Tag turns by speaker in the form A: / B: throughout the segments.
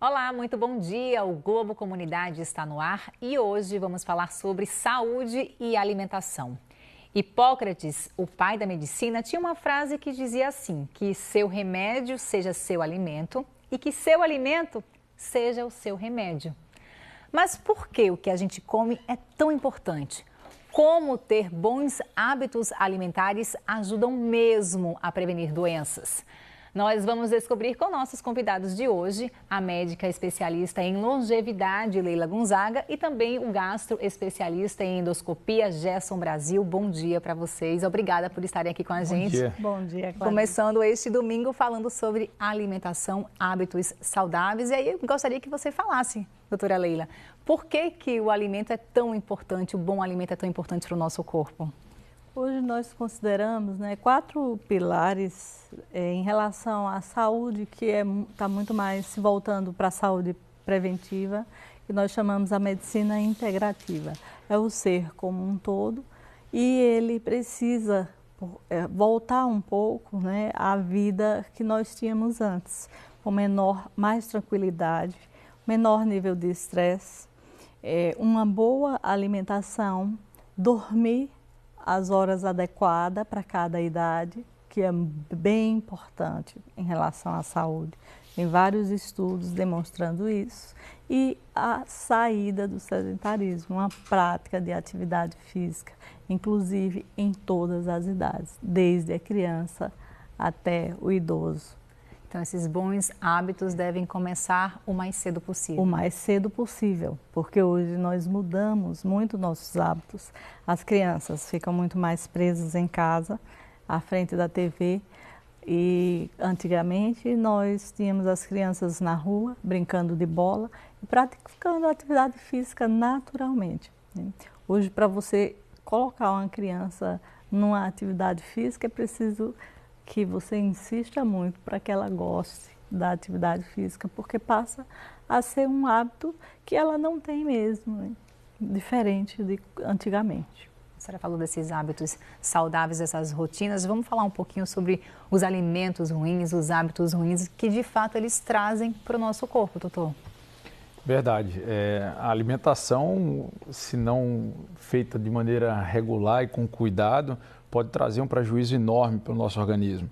A: Olá, muito bom dia. O Globo Comunidade está no ar e hoje vamos falar sobre saúde e alimentação. Hipócrates, o pai da medicina, tinha uma frase que dizia assim: que seu remédio seja seu alimento e que seu alimento seja o seu remédio. Mas por que o que a gente come é tão importante? Como ter bons hábitos alimentares ajudam mesmo a prevenir doenças? Nós vamos descobrir com nossos convidados de hoje, a médica especialista em longevidade, Leila Gonzaga, e também o gastro-especialista em endoscopia, Gerson Brasil. Bom dia para vocês. Obrigada por estarem aqui com a gente.
B: Dia.
C: Bom dia, Cláudia.
A: Começando este domingo falando sobre alimentação, hábitos saudáveis. E aí eu gostaria que você falasse, doutora Leila, por que o alimento é tão importante, o bom alimento é tão importante para o nosso corpo?
C: Hoje nós consideramos 4 pilares em relação à saúde, que está muito mais se voltando para a saúde preventiva, que nós chamamos a medicina integrativa. É o ser como um todo e ele precisa voltar um pouco à vida que nós tínhamos antes, com mais tranquilidade, menor nível de estresse, uma boa alimentação, dormir as horas adequadas para cada idade, que é bem importante em relação à saúde. Tem vários estudos demonstrando isso. E a saída do sedentarismo, uma prática de atividade física, inclusive em todas as idades, desde a criança até o idoso.
A: Então, esses bons hábitos devem começar o mais cedo possível.
C: O mais cedo possível, porque hoje nós mudamos muito nossos hábitos. As crianças ficam muito mais presas em casa, à frente da TV. E antigamente nós tínhamos as crianças na rua, brincando de bola e praticando atividade física naturalmente. Hoje, para você colocar uma criança numa atividade física, é preciso que você insista muito para que ela goste da atividade física, porque passa a ser um hábito que ela não tem mesmo, diferente de antigamente.
A: A senhora falou desses hábitos saudáveis, dessas rotinas. Vamos falar um pouquinho sobre os alimentos ruins, os hábitos ruins, que de fato eles trazem para o nosso corpo, doutor.
B: Verdade. A alimentação, se não feita de maneira regular e com cuidado, pode trazer um prejuízo enorme para o nosso organismo.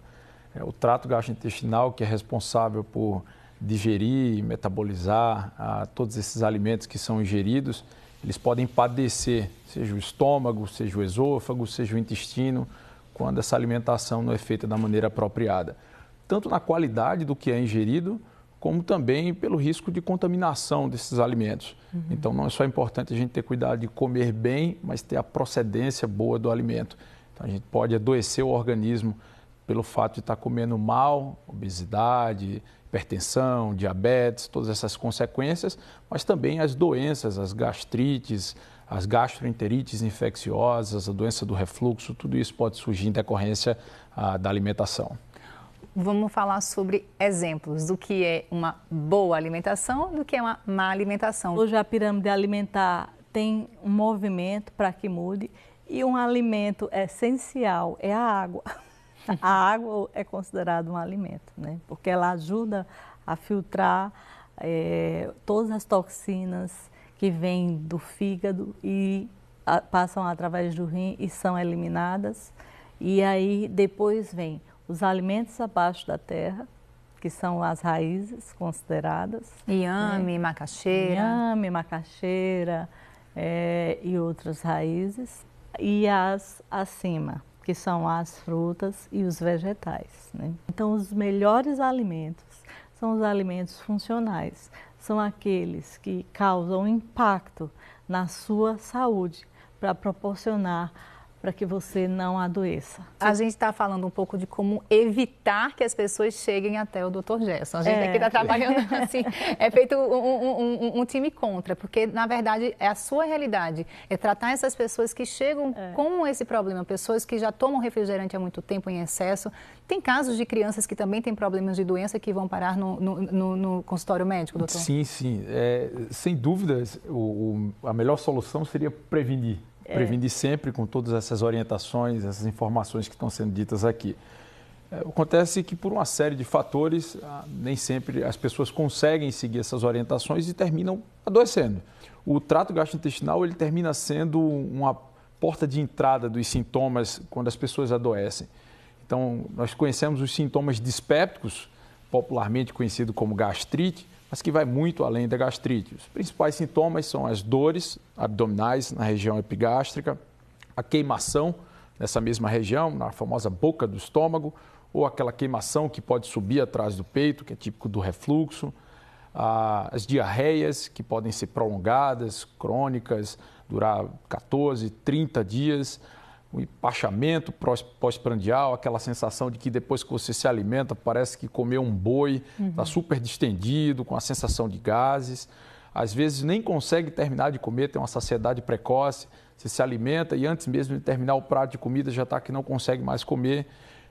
B: O trato gastrointestinal, que é responsável por digerir e metabolizar todos esses alimentos que são ingeridos, eles podem padecer, seja o estômago, seja o esôfago, seja o intestino, quando essa alimentação não é feita da maneira apropriada. Tanto na qualidade do que é ingerido, como também pelo risco de contaminação desses alimentos. Então, não é só importante a gente ter cuidado de comer bem, mas ter a procedência boa do alimento. Então, a gente pode adoecer o organismo pelo fato de estar comendo mal, obesidade, hipertensão, diabetes, todas essas consequências, mas também as doenças, as gastrites, as gastroenterites infecciosas, a doença do refluxo, tudo isso pode surgir em decorrência da alimentação.
A: Vamos falar sobre exemplos do que é uma boa alimentação e do que é uma má alimentação.
C: Hoje a pirâmide alimentar tem um movimento para que mude e um alimento essencial é a água. A água é considerada um alimento, porque ela ajuda a filtrar todas as toxinas que vêm do fígado e passam através do rim e são eliminadas. E aí depois vem os alimentos abaixo da terra, que são as raízes consideradas.
A: Inhame, macaxeira.
C: Inhame, macaxeira e outras raízes. E as acima, que são as frutas e os vegetais. Então, os melhores alimentos são os alimentos funcionais. São aqueles que causam impacto na sua saúde para proporcionar para que você não adoeça.
A: A gente está falando um pouco de como evitar que as pessoas cheguem até o Dr. Gerson. A gente aqui está trabalhando assim, é feito um time contra, porque na verdade é a sua realidade, é tratar essas pessoas que chegam com esse problema, pessoas que já tomam refrigerante há muito tempo em excesso. Tem casos de crianças que também têm problemas de doença que vão parar no consultório médico, doutor?
B: Sim, sim. Sem dúvidas, a melhor solução seria prevenir. Prevenir sempre com todas essas orientações, essas informações que estão sendo ditas aqui. Acontece que por uma série de fatores, nem sempre as pessoas conseguem seguir essas orientações e terminam adoecendo. O trato gastrointestinal ele termina sendo uma porta de entrada dos sintomas quando as pessoas adoecem. Então, nós conhecemos os sintomas dispépticos, popularmente conhecido como gastrite, mas que vai muito além da gastrite. Os principais sintomas são as dores abdominais na região epigástrica, a queimação nessa mesma região, na famosa boca do estômago, ou aquela queimação que pode subir atrás do peito, que é típico do refluxo, as diarreias, que podem ser prolongadas, crônicas, durar 14, 30 dias, o empachamento pós-prandial, aquela sensação de que depois que você se alimenta parece que comeu um boi, está super distendido, com a sensação de gases. Às vezes nem consegue terminar de comer, tem uma saciedade precoce, você se alimenta e antes mesmo de terminar o prato de comida já está que não consegue mais comer.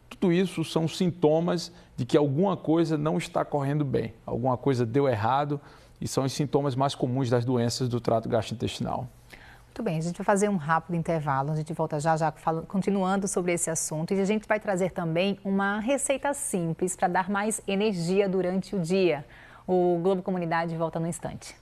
B: Tudo isso são sintomas de que alguma coisa não está correndo bem, alguma coisa deu errado e são os sintomas mais comuns das doenças do trato gastrointestinal.
A: Muito bem, a gente vai fazer um rápido intervalo, a gente volta já continuando sobre esse assunto e a gente vai trazer também uma receita simples para dar mais energia durante o dia. O Globo Comunidade volta no instante.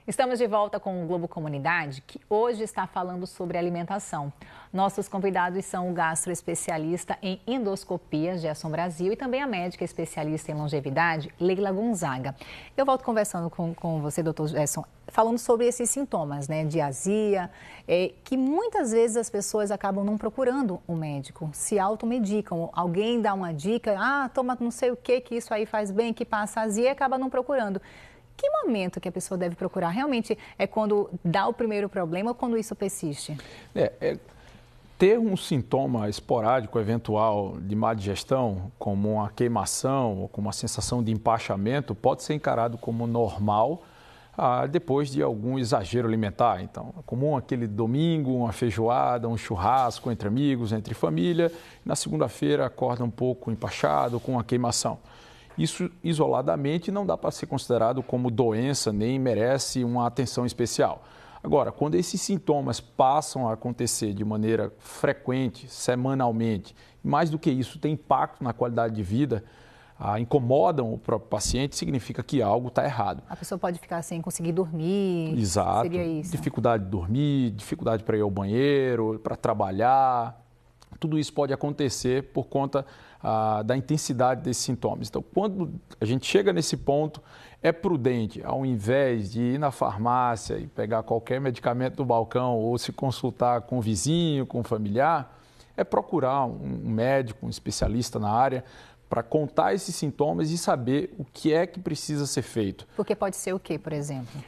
A: Estamos de volta com o Globo Comunidade, que hoje está falando sobre alimentação. Nossos convidados são o gastroespecialista em endoscopia, Gerson Brasil, e também a médica especialista em longevidade, Leila Gonzaga. Eu volto conversando com você, doutor Gerson, falando sobre esses sintomas, né, de azia, que muitas vezes as pessoas acabam não procurando um médico, se automedicam. Alguém dá uma dica, toma não sei o que isso aí faz bem, que passa azia e acaba não procurando. Que momento que a pessoa deve procurar? Realmente é quando dá o primeiro problema ou quando isso persiste?
B: Ter um sintoma esporádico eventual de má digestão, como uma queimação ou como uma sensação de empachamento, pode ser encarado como normal depois de algum exagero alimentar. Então, é comum aquele domingo, uma feijoada, um churrasco entre amigos, entre família. Na segunda-feira acorda um pouco empachado, com uma queimação. Isso isoladamente não dá para ser considerado como doença, nem merece uma atenção especial. Agora, quando esses sintomas passam a acontecer de maneira frequente, semanalmente, mais do que isso, tem impacto na qualidade de vida, incomodam o próprio paciente, significa que algo está errado.
A: A pessoa pode ficar sem conseguir dormir?
B: Exato.
A: Seria isso?
B: Dificuldade de dormir, dificuldade para ir ao banheiro, para trabalhar. Tudo isso pode acontecer por conta da intensidade desses sintomas. Então, quando a gente chega nesse ponto, é prudente, ao invés de ir na farmácia e pegar qualquer medicamento do balcão ou se consultar com o vizinho, com o familiar, é procurar um médico, um especialista na área, para contar esses sintomas e saber o que é que precisa ser feito.
A: Porque pode ser o quê, por exemplo?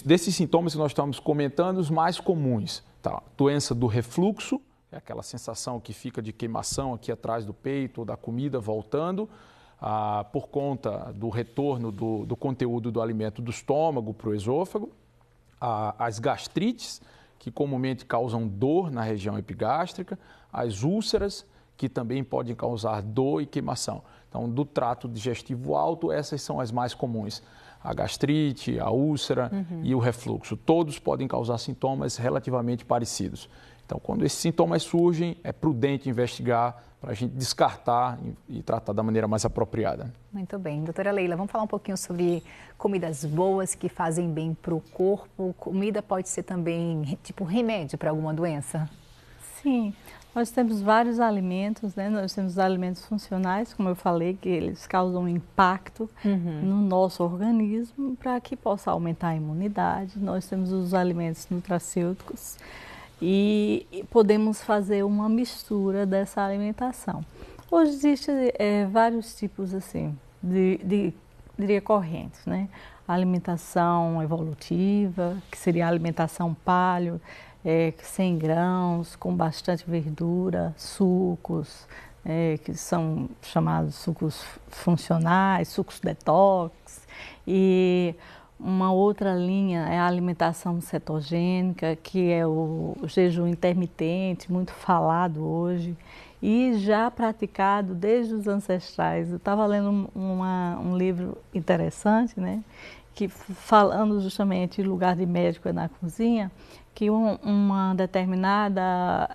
B: Desses sintomas que nós estamos comentando, os mais comuns. Tá? Doença do refluxo, é aquela sensação que fica de queimação aqui atrás do peito ou da comida voltando, por conta do retorno do conteúdo do alimento do estômago para o esôfago. As gastrites, que comumente causam dor na região epigástrica. As úlceras, que também podem causar dor e queimação. Então, do trato digestivo alto, essas são as mais comuns. A gastrite, a úlcera e o refluxo. Todos podem causar sintomas relativamente parecidos. Então, quando esses sintomas surgem, é prudente investigar para a gente descartar e tratar da maneira mais apropriada.
A: Muito bem. Doutora Leila, vamos falar um pouquinho sobre comidas boas que fazem bem para o corpo. Comida pode ser também tipo remédio para alguma doença?
C: Sim, nós temos vários alimentos, né? Nós temos alimentos funcionais, como eu falei, que eles causam impacto no nosso organismo para que possa aumentar a imunidade. Nós temos os alimentos nutracêuticos, e podemos fazer uma mistura dessa alimentação. Hoje existem vários tipos assim, diria correntes, né? A alimentação evolutiva, que seria a alimentação paleo, sem grãos, com bastante verdura, sucos, que são chamados sucos funcionais, sucos detox, e uma outra linha é a alimentação cetogênica, que é o jejum intermitente, muito falado hoje. e já praticado desde os ancestrais. Eu estava lendo um livro interessante, né, que falando justamente em lugar de médico na cozinha, que uma determinada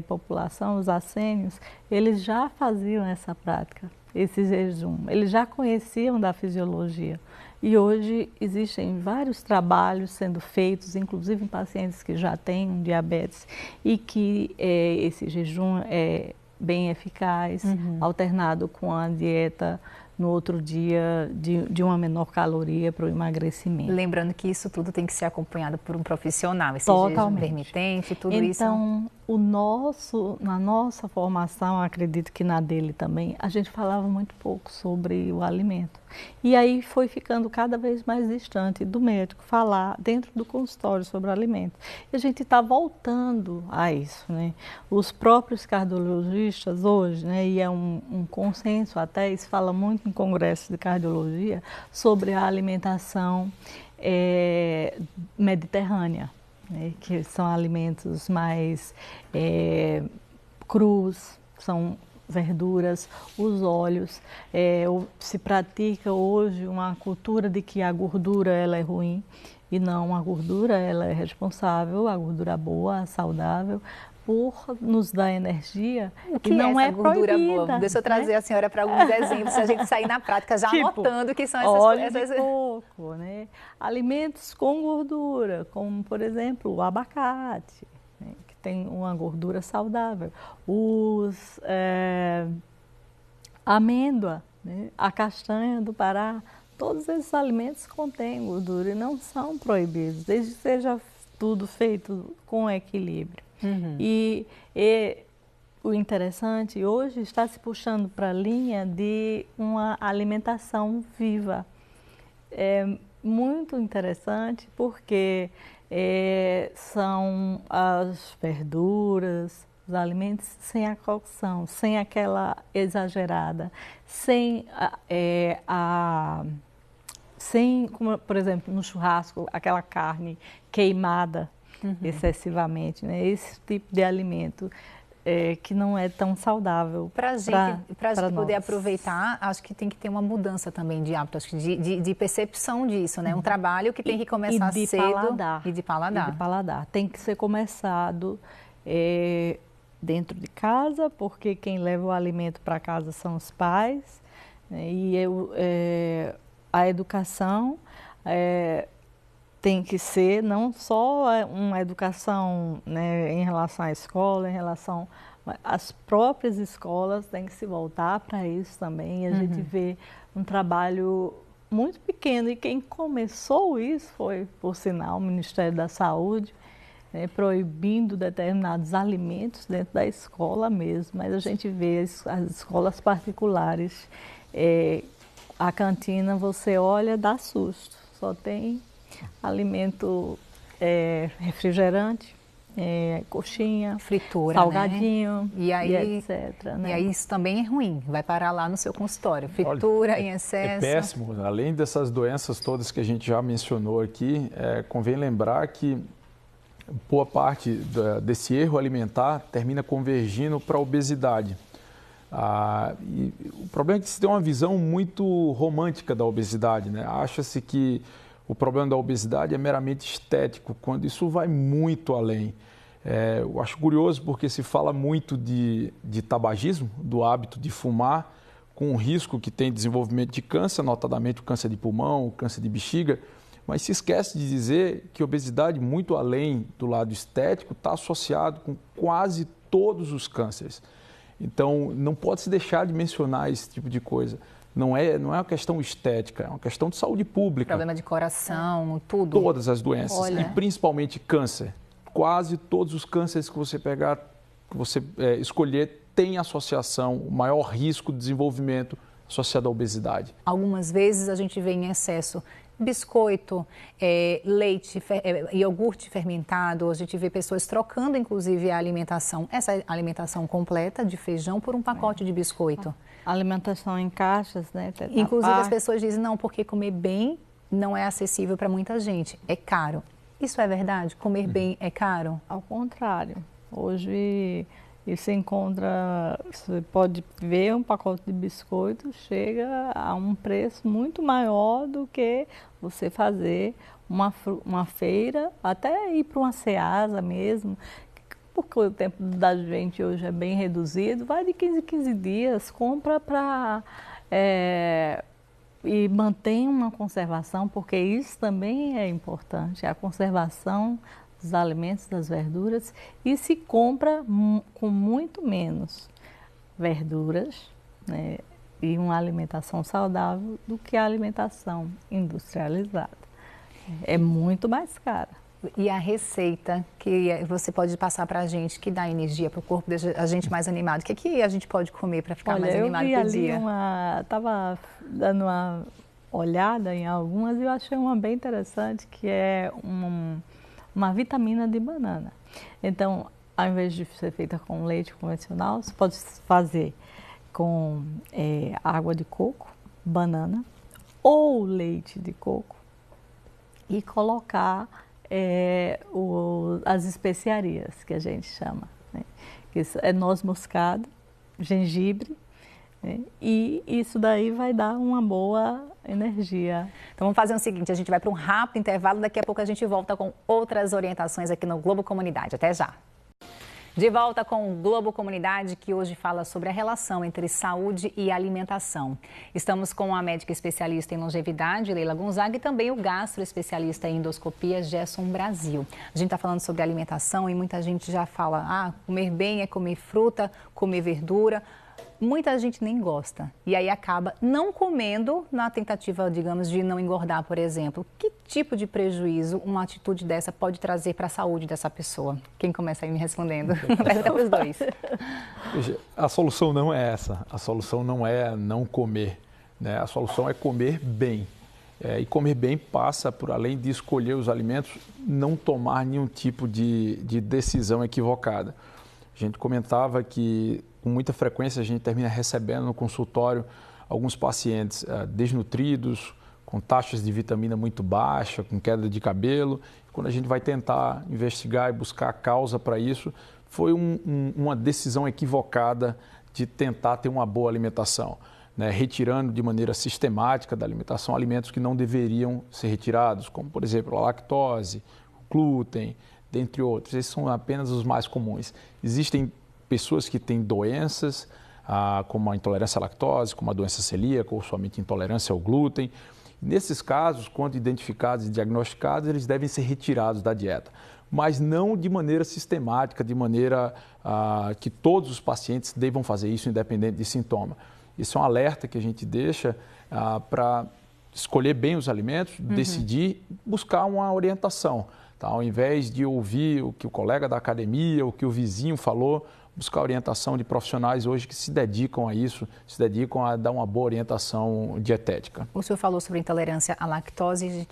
C: população, os assênios, eles já faziam essa prática, esse jejum, eles já conheciam da fisiologia. E hoje existem vários trabalhos sendo feitos, inclusive em pacientes que já têm diabetes, e que esse jejum é bem eficaz, alternado com a dieta no outro dia de uma menor caloria para o emagrecimento.
A: Lembrando que isso tudo tem que ser acompanhado por um profissional, esse jejum intermitente, tudo isso.
C: Então, na nossa formação, acredito que na dele também, a gente falava muito pouco sobre o alimento. E aí foi ficando cada vez mais distante do médico falar dentro do consultório sobre o alimento. E a gente está voltando a isso, né? Os próprios cardiologistas hoje, né, e é um consenso até, isso fala muito em congressos de cardiologia, sobre a alimentação mediterrânea, né, que são alimentos mais crus, são verduras, os óleos. Se pratica hoje uma cultura de que a gordura ela é ruim, e não, a gordura ela é responsável, a gordura boa, saudável, por nos dar energia.
A: O que
C: e não
A: essa gordura
C: proibida,
A: boa? Deixa eu trazer,
C: né,
A: a senhora para alguns exemplos, se a gente sair na prática já anotando que são essas
C: óleo de coco, né? Alimentos com gordura, como por exemplo o abacate, né, que tem uma gordura saudável, amêndoa, né, a castanha do Pará. Todos esses alimentos contêm gordura e não são proibidos, desde que seja tudo feito com equilíbrio. E o interessante hoje está se puxando para a linha de uma alimentação viva. É muito interessante porque são as verduras, os alimentos sem a cocção, sem aquela exagerada, sem como, por exemplo, no churrasco, aquela carne queimada excessivamente, né? Esse tipo de alimento que não é tão saudável
A: para a gente poder aproveitar. Acho que tem que ter uma mudança também de hábito, acho que de percepção disso, né? Um trabalho que tem que começar cedo e de paladar.
C: E de paladar. Tem que ser começado dentro de casa, porque quem leva o alimento para casa são os pais, né? A educação tem que ser não só uma educação, né, em relação à escola, em relação às próprias escolas têm que se voltar para isso também. E a gente vê um trabalho muito pequeno, e quem começou isso foi, por sinal, o Ministério da Saúde, né, proibindo determinados alimentos dentro da escola mesmo. Mas a gente vê as escolas particulares, a cantina, você olha, dá susto, só tem alimento refrigerante, coxinha,
A: fritura,
C: salgadinho,
A: né? E
C: etc. Né?
A: E aí isso também é ruim, vai parar lá no seu consultório, fritura em excesso.
B: É péssimo. Além dessas doenças todas que a gente já mencionou aqui, convém lembrar que boa parte desse erro alimentar termina convergindo para a obesidade. E o problema é que se tem uma visão muito romântica da obesidade, né? Acha-se que o problema da obesidade é meramente estético, quando isso vai muito além. Eu acho curioso porque se fala muito de tabagismo, do hábito de fumar, com o risco que tem desenvolvimento de câncer, notadamente o câncer de pulmão, o câncer de bexiga, mas se esquece de dizer que a obesidade, muito além do lado estético, está associado com quase todos os cânceres. Então, não pode se deixar de mencionar esse tipo de coisa. Não é uma questão estética, é uma questão de saúde pública.
A: Problema de coração, tudo.
B: Todas as doenças, e principalmente câncer. Quase todos os cânceres que você pegar, que você escolher, tem associação, o maior risco de desenvolvimento associado à obesidade.
A: Algumas vezes a gente vê em excesso biscoito, leite, iogurte fermentado. A gente vê pessoas trocando, inclusive, a alimentação, essa alimentação completa de feijão por um pacote de biscoito.
C: Alimentação em caixas, né?
A: Inclusive, as pessoas dizem, não, porque comer bem não é acessível para muita gente, é caro. Isso é verdade? Comer bem é caro?
C: Ao contrário. Hoje E você pode ver um pacote de biscoito chega a um preço muito maior do que você fazer uma feira, até ir para uma Ceasa mesmo, porque o tempo da gente hoje é bem reduzido, vai de 15 em 15 dias, compra para... e mantém uma conservação, porque isso também é importante, a conservação dos alimentos, das verduras, e se compra com muito menos verduras, né, e uma alimentação saudável do que a alimentação industrializada. É muito mais cara.
A: E a receita que você pode passar para a gente, que dá energia para o corpo, deixa a gente mais animado. O que a gente pode comer para ficar mais animado pro dia?
C: Estava dando uma olhada em algumas e eu achei uma bem interessante, que é uma vitamina de banana. Então, ao invés de ser feita com leite convencional, você pode fazer com água de coco, banana ou leite de coco e colocar as especiarias, que a gente chama, né? Que é noz moscada, gengibre, né? E isso daí vai dar uma boa energia.
A: Então vamos fazer o seguinte, a gente vai para um rápido intervalo, daqui a pouco a gente volta com outras orientações aqui no Globo Comunidade. Até já! De volta com o Globo Comunidade, que hoje fala sobre a relação entre saúde e alimentação. Estamos com a médica especialista em longevidade, Leila Gonzaga, e também o gastroespecialista em endoscopia, Gerson Brasil. A gente está falando sobre alimentação e muita gente já fala, comer bem é comer fruta, comer verdura. Muita gente nem gosta e aí acaba não comendo na tentativa, digamos, de não engordar, por exemplo. Que tipo de prejuízo uma atitude dessa pode trazer para a saúde dessa pessoa? Quem começa aí me respondendo? Pergunta para os dois.
B: Veja, a solução não é essa. A solução não é não comer, né? A solução é comer bem. E comer bem passa por, além de escolher os alimentos, não tomar nenhum tipo de decisão equivocada. A gente comentava que com muita frequência a gente termina recebendo no consultório alguns pacientes desnutridos, com taxas de vitamina muito baixa, com queda de cabelo. Quando a gente vai tentar investigar e buscar a causa para isso, foi uma decisão equivocada de tentar ter uma boa alimentação, né? Retirando de maneira sistemática da alimentação alimentos que não deveriam ser retirados, como por exemplo a lactose, o glúten, dentre outros. Esses são apenas os mais comuns. Existem pessoas que têm doenças, como a intolerância à lactose, como a doença celíaca ou somente intolerância ao glúten. Nesses casos, quando identificados e diagnosticados, eles devem ser retirados da dieta, mas não de maneira sistemática, de maneira que todos os pacientes devam fazer isso independente de sintoma. Isso é um alerta que a gente deixa para escolher bem os alimentos, decidir, buscar uma orientação. Tá? Ao invés de ouvir o que o colega da academia, o que o vizinho falou, buscar orientação de profissionais hoje que se dedicam a isso, se dedicam a dar uma boa orientação dietética.
A: O senhor falou sobre intolerância à lactose,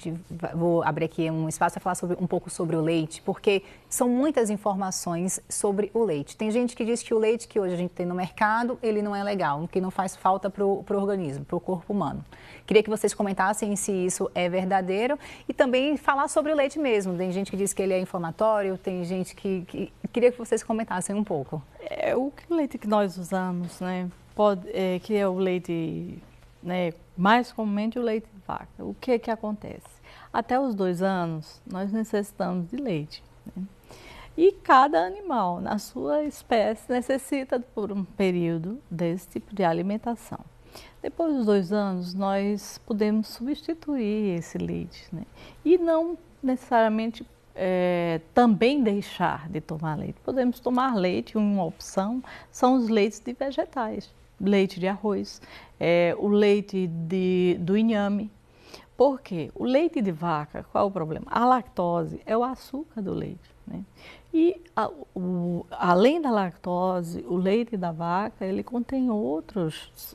A: vou abrir aqui um espaço para falar um pouco sobre o leite, porque são muitas informações sobre o leite. Tem gente que diz que o leite que hoje a gente tem no mercado, ele não é legal, que não faz falta para o organismo, para o corpo humano. Queria que vocês comentassem se isso é verdadeiro e também falar sobre o leite mesmo. Tem gente que diz que ele é inflamatório, tem gente que... Queria que vocês comentassem um pouco.
C: O leite que nós usamos, né, que é o leite, né, mais comumente o leite de vaca. O que acontece? Até os 2 anos, nós necessitamos de leite, né? E cada animal, na sua espécie, necessita por um período desse tipo de alimentação. Depois dos 2 anos, nós podemos substituir esse leite, né? E não necessariamente também deixar de tomar leite. Podemos tomar leite, uma opção são os leites de vegetais, leite de arroz, o leite do inhame. Por quê? O leite de vaca, qual é o problema? A lactose é o açúcar do leite, né? E além da lactose, o leite da vaca, ele contém outros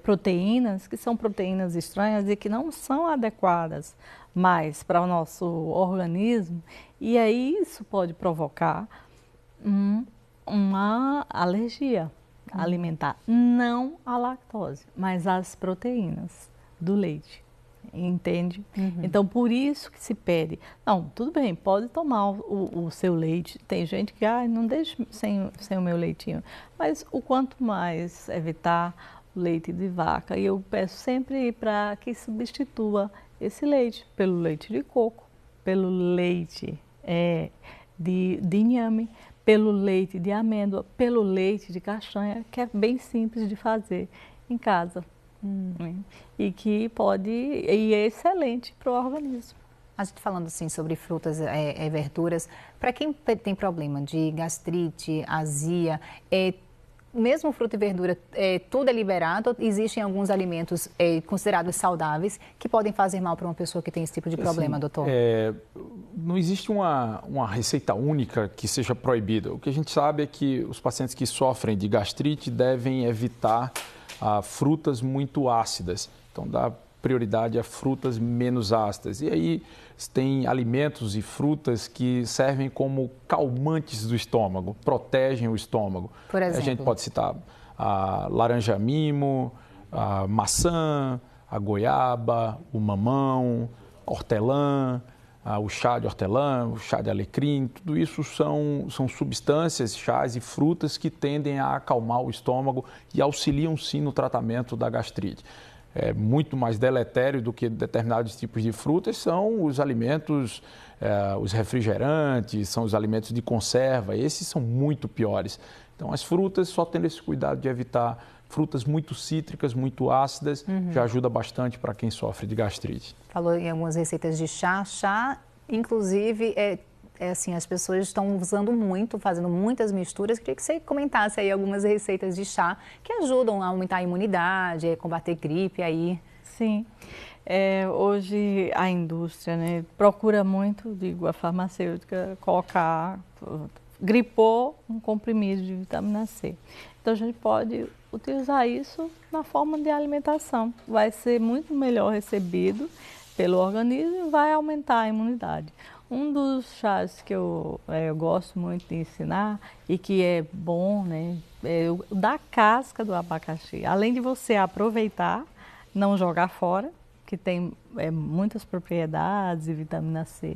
C: proteínas, que são proteínas estranhas e que não são adequadas mais para o nosso organismo, e aí isso pode provocar uma alergia alimentar, não à lactose, mas às proteínas do leite. entende? Então, por isso que se pede. Não, tudo bem, pode tomar o seu leite. Tem gente que, não deixe sem o meu leitinho. Mas o quanto mais evitar o leite de vaca, e eu peço sempre para que substitua esse leite pelo leite de coco, pelo leite de inhame, pelo leite de amêndoa, pelo leite de castanha, que é bem simples de fazer em casa. E que e é excelente para o organismo.
A: A gente falando assim sobre frutas e verduras, para quem tem problema de gastrite, azia, mesmo fruta e verdura, tudo é liberado? Existem alguns alimentos considerados saudáveis que podem fazer mal para uma pessoa que tem esse tipo de problema, doutor?
B: Não existe uma receita única que seja proibida. O que a gente sabe é que os pacientes que sofrem de gastrite devem evitar frutas muito ácidas. Então, dá prioridade a frutas menos ácidas. E aí, tem alimentos e frutas que servem como calmantes do estômago, protegem o estômago.
A: Por exemplo?
B: A gente pode citar a laranja mimo, a maçã, a goiaba, o mamão, a hortelã, o chá de hortelã, o chá de alecrim, tudo isso são substâncias, chás e frutas que tendem a acalmar o estômago e auxiliam sim no tratamento da gastrite. Muito mais deletério do que determinados tipos de frutas são os alimentos, os refrigerantes, são os alimentos de conserva, esses são muito piores. Então as frutas, só tendo esse cuidado de evitar frutas muito cítricas, muito ácidas, já ajuda bastante para quem sofre de gastrite.
A: Falou em algumas receitas de chá. Chá, inclusive, assim, as pessoas estão usando muito, fazendo muitas misturas. Queria que você comentasse aí algumas receitas de chá que ajudam a aumentar a imunidade, combater gripe aí.
C: Sim. Hoje a indústria, né, procura muito, a farmacêutica, colocar, gripou, um comprimido de vitamina C. Então a gente pode utilizar isso na forma de alimentação. Vai ser muito melhor recebido pelo organismo e vai aumentar a imunidade. Um dos chás que eu gosto muito de ensinar e que é bom, né, é o da casca do abacaxi. Além de você aproveitar, não jogar fora, que tem muitas propriedades e vitamina C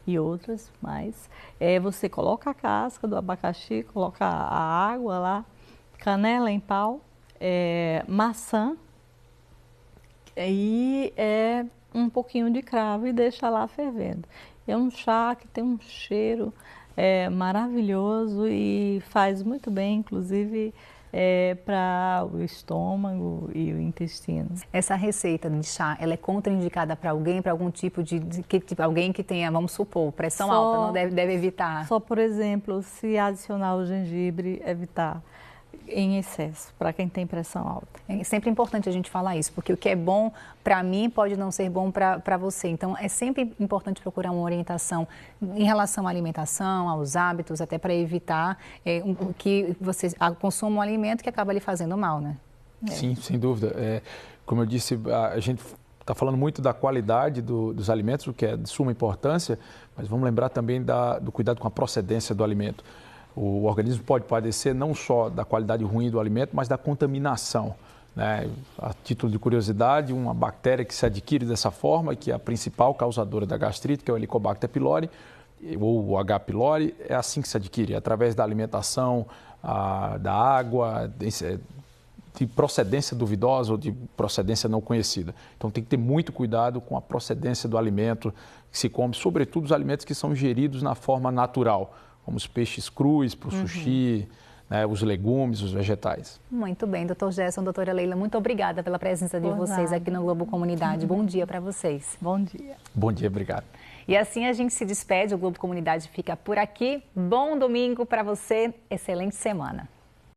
C: e outras mais, você coloca a casca do abacaxi, coloca a água lá, canela em pau, maçã e um pouquinho de cravo e deixa lá fervendo. É um chá que tem um cheiro maravilhoso e faz muito bem, inclusive, para o estômago e o intestino.
A: Essa receita de chá, ela é contraindicada para alguém, para algum tipo alguém que tenha, vamos supor, pressão alta, não deve evitar?
C: Só, por exemplo, se adicionar o gengibre, evitar em excesso, para quem tem pressão alta.
A: É sempre importante a gente falar isso, porque o que é bom para mim pode não ser bom para você. Então, é sempre importante procurar uma orientação em relação à alimentação, aos hábitos, até para evitar que você consuma um alimento que acaba lhe fazendo mal, né?
B: Sim, sem dúvida. Como eu disse, a gente está falando muito da qualidade dos alimentos, o que é de suma importância, mas vamos lembrar também do cuidado com a procedência do alimento. O organismo pode padecer não só da qualidade ruim do alimento, mas da contaminação, né? A título de curiosidade, uma bactéria que se adquire dessa forma, que é a principal causadora da gastrite, que é o Helicobacter pylori, ou o H. pylori, é assim que se adquire, através da alimentação, da água, de procedência duvidosa ou de procedência não conhecida. Então tem que ter muito cuidado com a procedência do alimento que se come, sobretudo os alimentos que são ingeridos na forma natural, como os peixes crus, para o sushi, né, os legumes, os vegetais.
A: Muito bem, doutor Gerson, doutora Leila, muito obrigada pela presença de vocês aqui no Globo Comunidade. Bom dia para vocês.
C: Bom dia.
B: Bom dia, obrigado.
A: E assim a gente se despede, o Globo Comunidade fica por aqui. Bom domingo para você, excelente semana.